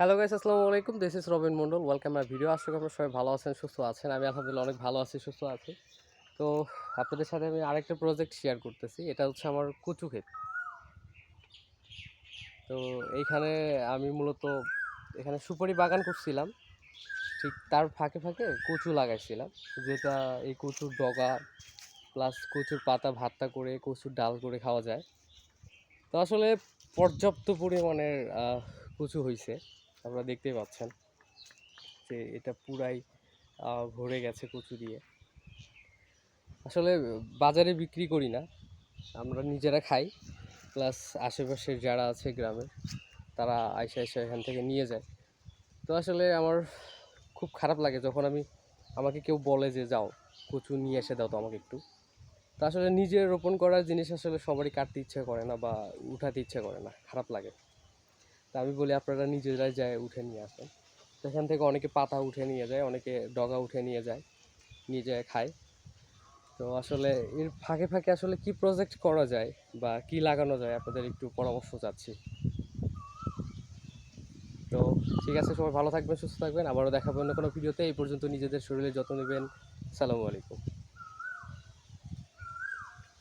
Hello guys, আসসালামু আলাইকুম। This is Robin Mondal. Welcome my video. আশা করি আপনারা সবাই ভালো আছেন, সুস্থ আছেন। আমি আলহামদুলিল্লাহ অনেক ভালো আছি, সুস্থ আছি। তো আপনাদের সাথে আমি আরেকটা প্রজেক্ট শেয়ার করতেছি। এটা হচ্ছে আমার কচু ক্ষেত। তো এইখানে আমি মূলত এখানে সুপারি বাগান করছিলাম, ঠিক তার ফাঁকে ফাঁকে কচু লাগাইছিলাম, যেটা এই কচুর ডগা প্লাস কচুর পাতা ভর্তা করে কচুর ডাল করে খাওয়া যায়। তো আসলে পর্যাপ্ত পরিমাণের কচু হয়েছে, আপনারা দেখতেই পাচ্ছেন যে এটা পুরাই ভরে গেছে কচু দিয়ে। আসলে বাজারে বিক্রি করি না, আমরা নিজেরা খাই, প্লাস আশেপাশের যারা আছে গ্রামের তারা আইসা আইসা এখান থেকে নিয়ে যায়। তো আসলে আমার খুব খারাপ লাগে যখন আমাকে কেউ বলে যে যাও কচু নিয়ে এসে দাও তো আমাকে একটু। তো আসলে নিজে রোপণ করার জিনিস আসলে সবারই কাটতে ইচ্ছে করে না বা উঠাতে ইচ্ছে করে না, খারাপ লাগে। তা আমি বলি আপনারা নিজেরাই যায় উঠে নিয়ে আসেন। তো এখান থেকে অনেকে পাতা উঠে নিয়ে যায়, অনেকে ডগা উঠে নিয়ে যায়, নিয়ে যায় খায়। তো আসলে এর ফাঁকে ফাঁকে আসলে কি প্রজেক্ট করা যায় বা কি লাগানো যায় আপনাদের একটু পরামর্শ চাচ্ছি। তো ঠিক আছে, সবাই ভালো থাকবেন, সুস্থ থাকবেন, আবারও দেখাবো অন্য কোনো ভিডিওতে। এই পর্যন্ত নিজেদের শরীরের যত্ন নেবেন। সালামু আলাইকুম।